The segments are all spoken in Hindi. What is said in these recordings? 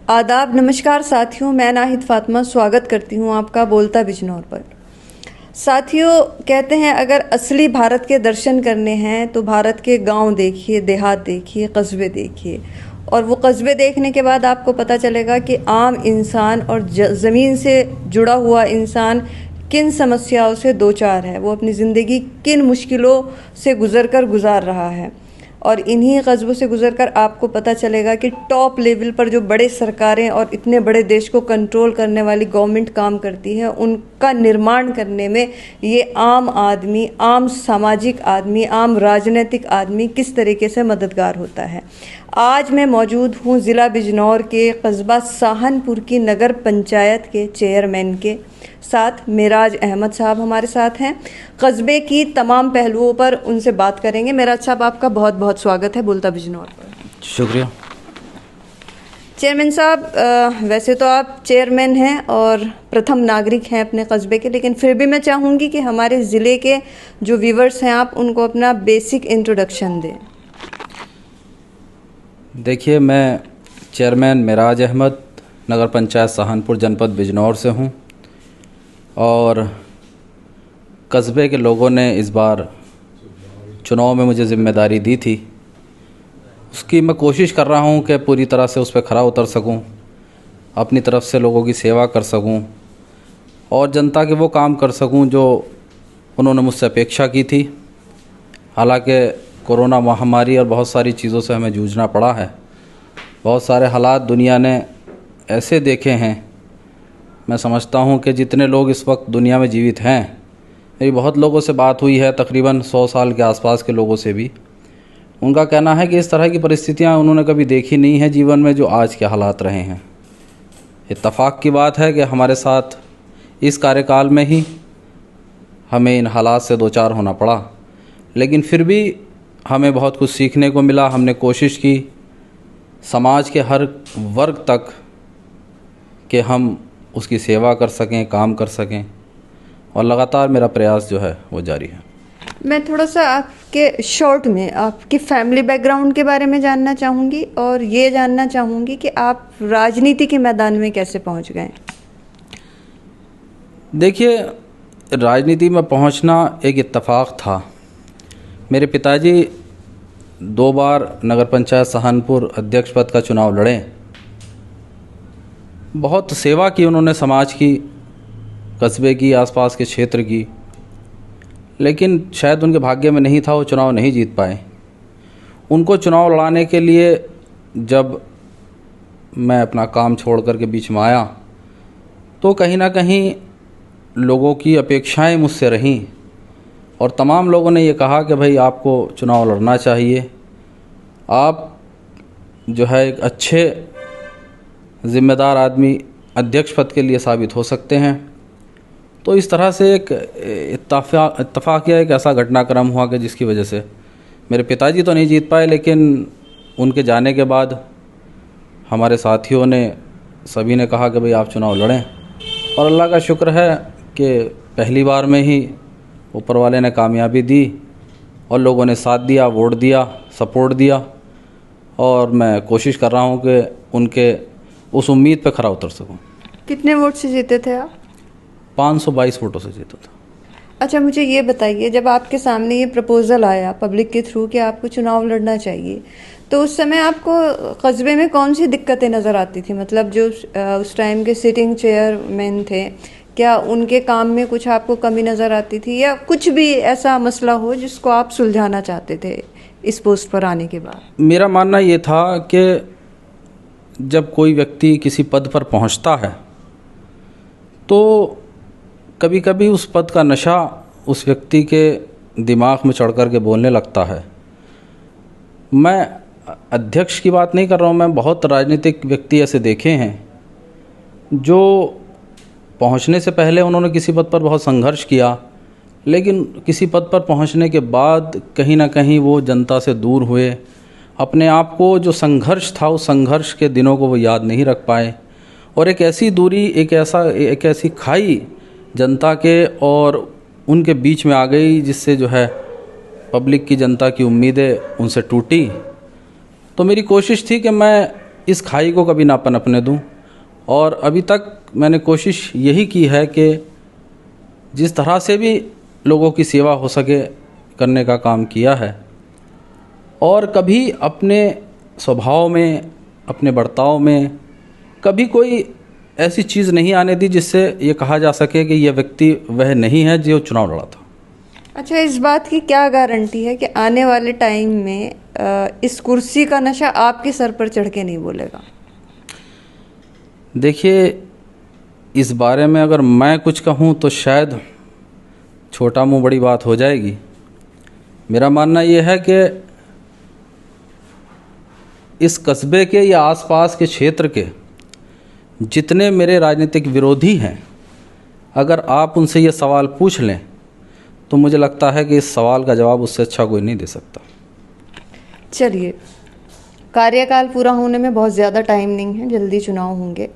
आदाब, नमस्कार साथियों, मैं नाहिद फातिमा स्वागत करती हूँ आपका बोलता बिजनौर पर। साथियों, कहते हैं अगर असली भारत के दर्शन करने हैं तो भारत के गांव देखिए, देहात देखिए, कस्बे देखिए, और वो कस्बे देखने के बाद आपको पता चलेगा कि आम इंसान और ज़मीन से जुड़ा हुआ इंसान किन समस्याओं से दो चार है, वो अपनी ज़िंदगी किन मुश्किलों से गुज़ार रहा है। और इन्हीं कस्बों से गुजरकर आपको पता चलेगा कि टॉप लेवल पर जो बड़े सरकारें और इतने बड़े देश को कंट्रोल करने वाली गवर्नमेंट काम करती है, उनका निर्माण करने में ये आम आदमी, आम सामाजिक आदमी, आम राजनीतिक आदमी किस तरीके से मददगार होता है। आज मैं मौजूद हूँ ज़िला बिजनौर के कस्बा सहानपुर की नगर पंचायत के चेयरमैन के साथ। मेराज अहमद साहब हमारे साथ हैं। कस्बे की तमाम पहलुओं पर उनसे बात करेंगे। मेराज साहब, आपका बहुत बहुत स्वागत है बोलता बिजनौर पर। शुक्रिया। चेयरमैन साहब, वैसे तो आप चेयरमैन हैं और प्रथम नागरिक हैं अपने कस्बे के, लेकिन फिर भी मैं चाहूँगी कि हमारे ज़िले के जो व्यूवर्स हैं, आप उनको अपना बेसिक इंट्रोडक्शन दें। देखिए, मैं चेयरमैन मेराज अहमद, नगर पंचायत सहानपुर, जनपद बिजनौर से हूँ। और कस्बे के लोगों ने इस बार चुनाव में मुझे ज़िम्मेदारी दी थी, उसकी मैं कोशिश कर रहा हूँ कि पूरी तरह से उस पर खरा उतर सकूँ, अपनी तरफ से लोगों की सेवा कर सकूँ और जनता के वो काम कर सकूँ जो उन्होंने मुझसे अपेक्षा की थी। हालांकि कोरोना महामारी और बहुत सारी चीज़ों से हमें जूझना पड़ा है। बहुत सारे हालात दुनिया ने ऐसे देखे हैं, मैं समझता हूँ कि जितने लोग इस वक्त दुनिया में जीवित हैं, मेरी बहुत लोगों से बात हुई है, तकरीबन 100 साल के आसपास के लोगों से भी, उनका कहना है कि इस तरह की परिस्थितियाँ उन्होंने कभी देखी नहीं है जीवन में जो आज के हालात रहे हैं। इत्तफाक की बात है कि हमारे साथ इस कार्यकाल में ही हमें इन हालात से दो चार होना पड़ा, लेकिन फिर भी हमें बहुत कुछ सीखने को मिला। हमने कोशिश की समाज के हर वर्ग तक कि हम उसकी सेवा कर सकें, काम कर सकें, और लगातार मेरा प्रयास जो है वो जारी है। मैं थोड़ा सा आपके शॉर्ट में आपकी फैमिली बैकग्राउंड के बारे में जानना चाहूँगी और ये जानना चाहूँगी कि आप राजनीति के मैदान में कैसे पहुँच गए। देखिए, राजनीति में पहुँचना एक इत्तेफाक था। मेरे पिताजी 2 बार नगर पंचायत सहानपुर अध्यक्ष पद का चुनाव लड़े। बहुत सेवा की उन्होंने समाज की, कस्बे की, आसपास के क्षेत्र की, लेकिन शायद उनके भाग्य में नहीं था, वो चुनाव नहीं जीत पाए। उनको चुनाव लड़ाने के लिए जब मैं अपना काम छोड़ कर के बीच में आया तो कहीं ना कहीं लोगों की अपेक्षाएं मुझसे रहीं और तमाम लोगों ने ये कहा कि भाई आपको चुनाव लड़ना चाहिए, आप जो है एक अच्छे ज़िम्मेदार आदमी अध्यक्ष पद के लिए साबित हो सकते हैं। तो इस तरह से एक इत्तफाक़िया एक ऐसा घटनाक्रम हुआ कि जिसकी वजह से मेरे पिताजी तो नहीं जीत पाए, लेकिन उनके जाने के बाद हमारे साथियों ने, सभी ने कहा कि भाई आप चुनाव लड़ें। और अल्लाह का शुक्र है कि पहली बार में ही ऊपर वाले ने कामयाबी दी और लोगों ने साथ दिया, वोट दिया, सपोर्ट दिया, और मैं कोशिश कर रहा हूँ कि उनके उस उम्मीद पे खरा उतर सकूँ। कितने वोट से जीते थे आप? 522 वोटों से जीता था। अच्छा, मुझे ये बताइए, जब आपके सामने ये प्रपोज़ल आया पब्लिक के थ्रू कि आपको चुनाव लड़ना चाहिए, तो उस समय आपको कस्बे में कौन सी दिक्कतें नज़र आती थी? मतलब जो उस टाइम के सिटिंग चेयरमैन थे, क्या उनके काम में कुछ आपको कमी नज़र आती थी, या कुछ भी ऐसा मसला हो जिसको आप सुलझाना चाहते थे इस पोस्ट पर आने के बाद? मेरा मानना ये था कि जब कोई व्यक्ति किसी पद पर पहुंचता है तो कभी कभी उस पद का नशा उस व्यक्ति के दिमाग में चढ़ कर के बोलने लगता है। मैं अध्यक्ष की बात नहीं कर रहा हूँ, मैं बहुत राजनीतिक व्यक्ति ऐसे देखे हैं जो पहुँचने से पहले उन्होंने किसी पद पर बहुत संघर्ष किया, लेकिन किसी पद पर पहुँचने के बाद कहीं ना कहीं वो जनता से दूर हुए। अपने आप को जो संघर्ष था, उस संघर्ष के दिनों को वो याद नहीं रख पाए, और एक ऐसी दूरी, एक ऐसी खाई जनता के और उनके बीच में आ गई जिससे जो है पब्लिक की, जनता की उम्मीदें उनसे टूटी। तो मेरी कोशिश थी कि मैं इस खाई को कभी ना पनपने दूं। और अभी तक मैंने कोशिश यही की है कि जिस तरह से भी लोगों की सेवा हो सके करने का काम किया है, और कभी अपने स्वभाव में, अपने बर्ताव में कभी कोई ऐसी चीज़ नहीं आने दी जिससे ये कहा जा सके कि यह व्यक्ति वह नहीं है जो चुनाव लड़ा था। अच्छा, इस बात की क्या गारंटी है कि आने वाले टाइम में इस कुर्सी का नशा आपके सर पर चढ़ के नहीं बोलेगा? देखिए, इस बारे में अगर मैं कुछ कहूँ तो शायद छोटा मुँह बड़ी बात हो जाएगी। मेरा मानना यह है कि इस कस्बे के या आसपास के क्षेत्र के जितने मेरे राजनीतिक विरोधी हैं, अगर आप उनसे ये सवाल पूछ लें तो मुझे लगता है कि इस सवाल का जवाब उससे अच्छा कोई नहीं दे सकता। चलिए, कार्यकाल पूरा होने में बहुत ज़्यादा टाइम नहीं है, जल्दी चुनाव होंगे,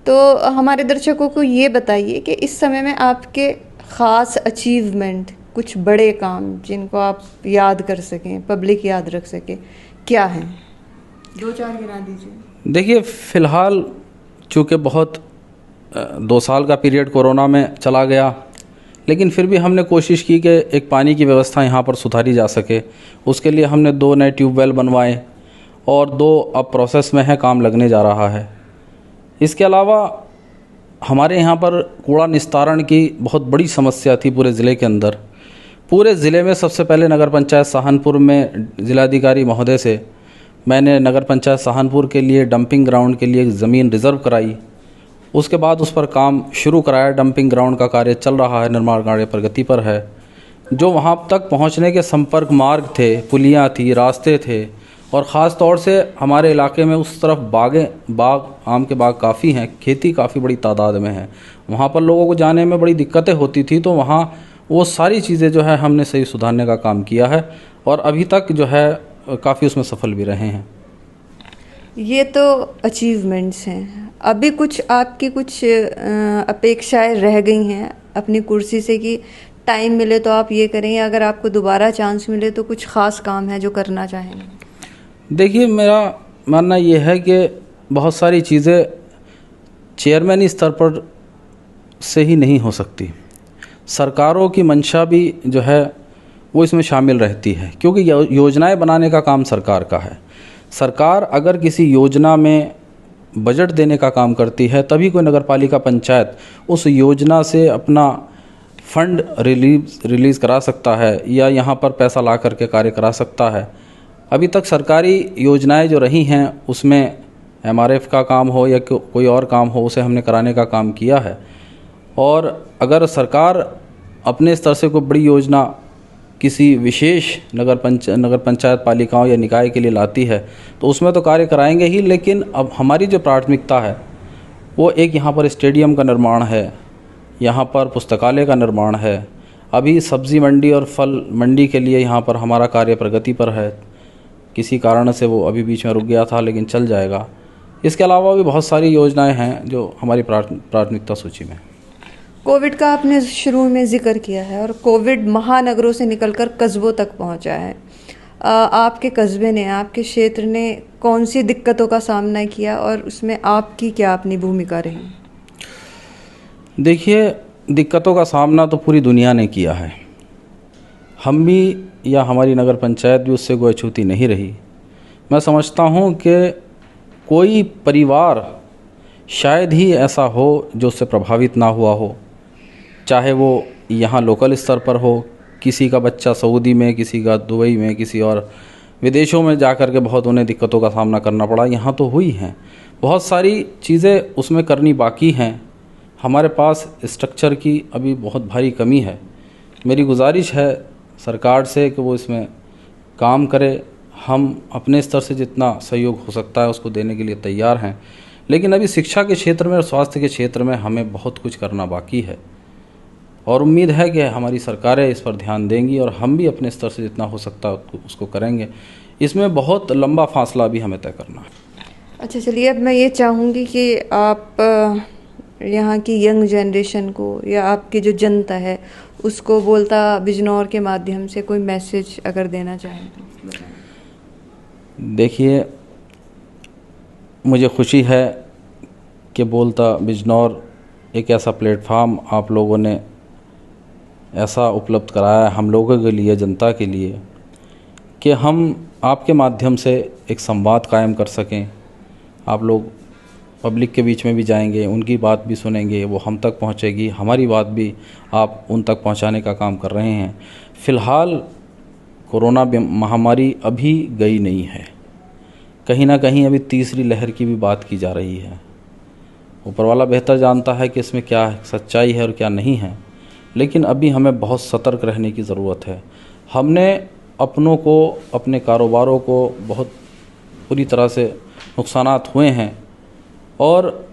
तो हमारे दर्शकों को ये बताइए कि इस समय में आपके ख़ास अचीवमेंट, कुछ बड़े काम जिनको आप याद कर सकें, पब्लिक याद रख सके, क्या हैं? 2-4 गिना दीजिए। देखिए, फ़िलहाल चूँकि बहुत 2 साल का पीरियड कोरोना में चला गया, लेकिन फिर भी हमने कोशिश की कि एक पानी की व्यवस्था यहाँ पर सुधारी जा सके। उसके लिए हमने 2 नए ट्यूबवेल बनवाए और 2 अब प्रोसेस में है, काम लगने जा रहा है। इसके अलावा हमारे यहाँ पर कूड़ा निस्तारण की बहुत बड़ी समस्या थी पूरे ज़िले के अंदर। पूरे ज़िले में सबसे पहले नगर पंचायत सहारनपुर में जिलाधिकारी महोदय से मैंने नगर पंचायत सहारनपुर के लिए डंपिंग ग्राउंड के लिए ज़मीन रिज़र्व कराई। उसके बाद उस पर काम शुरू कराया। डंपिंग ग्राउंड का कार्य चल रहा है, निर्माण कार्य प्रगति पर है। जो वहाँ तक पहुँचने के संपर्क मार्ग थे, पुलियाँ थी, रास्ते थे, और ख़ास तौर से हमारे इलाके में उस तरफ बाग, आम के बाग काफ़ी हैं, खेती काफ़ी बड़ी तादाद में है। वहाँ पर लोगों को जाने में बड़ी दिक्कतें होती थी, तो वहाँ वो सारी चीज़ें जो है हमने सही सुधारने का काम किया है और अभी तक जो है काफ़ी उसमें सफल भी रहे हैं। ये तो अचीवमेंट्स हैं। अभी कुछ आपकी कुछ अपेक्षाएं रह गई हैं अपनी कुर्सी से कि टाइम मिले तो आप ये करें, या अगर आपको दोबारा चांस मिले तो कुछ ख़ास काम है जो करना चाहेंगे? देखिए, मेरा मानना ये है कि बहुत सारी चीज़ें चेयरमैन स्तर पर से ही नहीं हो सकती। सरकारों की मंशा भी जो है वो इसमें शामिल रहती है, क्योंकि योजनाएं बनाने का काम सरकार का है। सरकार अगर किसी योजना में बजट देने का काम करती है तभी कोई नगरपालिका पंचायत उस योजना से अपना फंड रिलीज़ करा सकता है या यहाँ पर पैसा ला करके कार्य करा सकता है। अभी तक सरकारी योजनाएं जो रही हैं उसमें MRF का काम हो या कोई और काम हो, उसे हमने कराने का काम किया है। और अगर सरकार अपने स्तर से कोई बड़ी योजना किसी विशेष नगर पंचायत पालिकाओं या निकाय के लिए लाती है तो उसमें तो कार्य कराएंगे ही, लेकिन अब हमारी जो प्राथमिकता है वो एक यहाँ पर स्टेडियम का निर्माण है, यहाँ पर पुस्तकालय का निर्माण है। अभी सब्ज़ी मंडी और फल मंडी के लिए यहाँ पर हमारा कार्य प्रगति पर है। किसी कारण से वो अभी बीच में रुक गया था, लेकिन चल जाएगा। इसके अलावा भी बहुत सारी योजनाएं हैं जो हमारी प्राथमिकता सूची में। कोविड का आपने शुरू में जिक्र किया है और कोविड महानगरों से निकलकर कस्बों तक पहुंचा है। आपके कस्बे ने, आपके क्षेत्र ने कौन सी दिक्कतों का सामना किया और उसमें आपकी क्या अपनी भूमिका रही? देखिए, दिक्कतों का सामना तो पूरी दुनिया ने किया है। हम भी या हमारी नगर पंचायत भी उससे कोई अछूती नहीं रही। मैं समझता हूँ कि कोई परिवार शायद ही ऐसा हो जो उससे प्रभावित ना हुआ हो, चाहे वो यहाँ लोकल स्तर पर हो, किसी का बच्चा सऊदी में, किसी का दुबई में, किसी और विदेशों में जाकर के बहुत उन्हें दिक्कतों का सामना करना पड़ा। यहाँ तो हुई हैं, बहुत सारी चीज़ें उसमें करनी बाकी हैं। हमारे पास स्ट्रक्चर की अभी बहुत भारी कमी है। मेरी गुजारिश है सरकार से कि वो इसमें काम करे। हम अपने स्तर से जितना सहयोग हो सकता है उसको देने के लिए तैयार हैं, लेकिन अभी शिक्षा के क्षेत्र में और स्वास्थ्य के क्षेत्र में हमें बहुत कुछ करना बाकी है और उम्मीद है कि हमारी सरकारें इस पर ध्यान देंगी और हम भी अपने स्तर से जितना हो सकता है उसको करेंगे। इसमें बहुत लंबा फासला भी हमें तय करना है। अच्छा, चलिए, अब मैं ये चाहूँगी कि आप यहाँ की यंग जनरेशन को या आपकी जो जनता है उसको बोलता बिजनौर के माध्यम से कोई मैसेज अगर देना चाहें तो बताएं। देखिए, मुझे खुशी है कि बोलता बिजनौर एक ऐसा प्लेटफार्म आप लोगों ने ऐसा उपलब्ध कराया हम लोगों के लिए, जनता के लिए, कि हम आपके माध्यम से एक संवाद कायम कर सकें। आप लोग पब्लिक के बीच में भी जाएंगे, उनकी बात भी सुनेंगे, वो हम तक पहुंचेगी, हमारी बात भी आप उन तक पहुंचाने का काम कर रहे हैं। फ़िलहाल कोरोना महामारी अभी गई नहीं है, कहीं ना कहीं अभी तीसरी लहर की भी बात की जा रही है। ऊपर वाला बेहतर जानता है कि इसमें क्या सच्चाई है और क्या नहीं है, लेकिन अभी हमें बहुत सतर्क रहने की ज़रूरत है। हमने अपनों को, अपने कारोबारों को बहुत बुरी तरह से नुकसानात हुए हैं और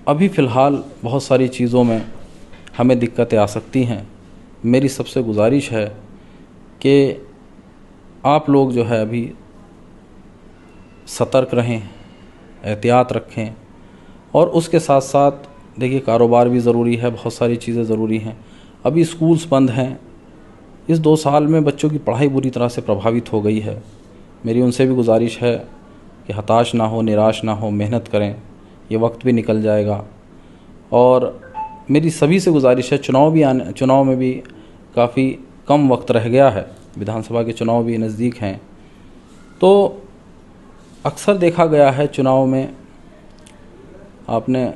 अभी फ़िलहाल बहुत सारी चीज़ों में हमें दिक्कतें आ सकती हैं। मेरी सबसे गुजारिश है कि आप लोग जो है अभी सतर्क रहें, एहतियात रखें, और उसके साथ साथ देखिए कारोबार भी ज़रूरी है, बहुत सारी चीज़ें ज़रूरी हैं। अभी स्कूल्स बंद हैं, इस 2 साल में बच्चों की पढ़ाई बुरी तरह से प्रभावित हो गई है। मेरी उनसे भी गुजारिश है कि हताश ना हो, निराश ना हो, मेहनत करें, ये वक्त भी निकल जाएगा। और मेरी सभी से गुजारिश है, चुनाव में भी काफ़ी कम वक्त रह गया है, विधानसभा के चुनाव भी नज़दीक हैं। तो अक्सर देखा गया है चुनाव में, आपने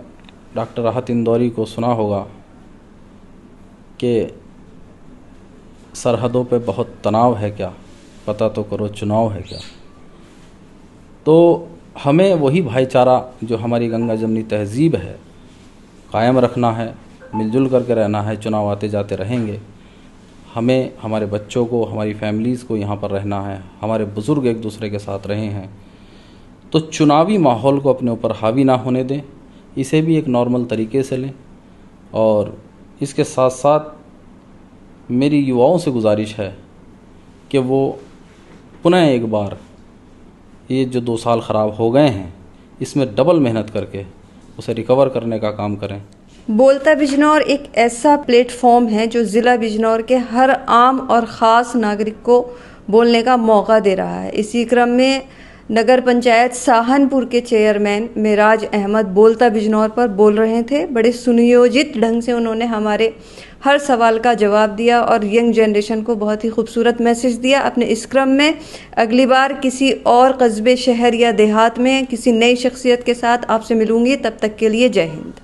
डॉक्टर राहत इंदौरी को सुना होगा कि सरहदों पे बहुत तनाव है क्या, पता तो करो चुनाव है क्या। तो हमें वही भाईचारा जो हमारी गंगा जमनी तहजीब है कायम रखना है, मिलजुल करके रहना है। चुनाव आते जाते रहेंगे, हमें हमारे बच्चों को, हमारी फैमिलीज़ को यहाँ पर रहना है। हमारे बुज़ुर्ग एक दूसरे के साथ रहे हैं, तो चुनावी माहौल को अपने ऊपर हावी ना होने दें, इसे भी एक नॉर्मल तरीके से लें। और इसके साथ साथ मेरी युवाओं से गुजारिश है कि वो पुनः एक बार ये जो 2 साल ख़राब हो गए हैं, इसमें डबल मेहनत करके उसे रिकवर करने का काम करें। बोलता बिजनौर एक ऐसा प्लेटफॉर्म है जो ज़िला बिजनौर के हर आम और ख़ास नागरिक को बोलने का मौका दे रहा है। इसी क्रम में नगर पंचायत सहारनपुर के चेयरमैन मेराज अहमद बोलता बिजनौर पर बोल रहे थे। बड़े सुनियोजित ढंग से उन्होंने हमारे हर सवाल का जवाब दिया और यंग जनरेशन को बहुत ही खूबसूरत मैसेज दिया। अपने इस क्रम में अगली बार किसी और कस्बे, शहर या देहात में किसी नई शख्सियत के साथ आपसे मिलूंगी। तब तक के लिए जय हिंद।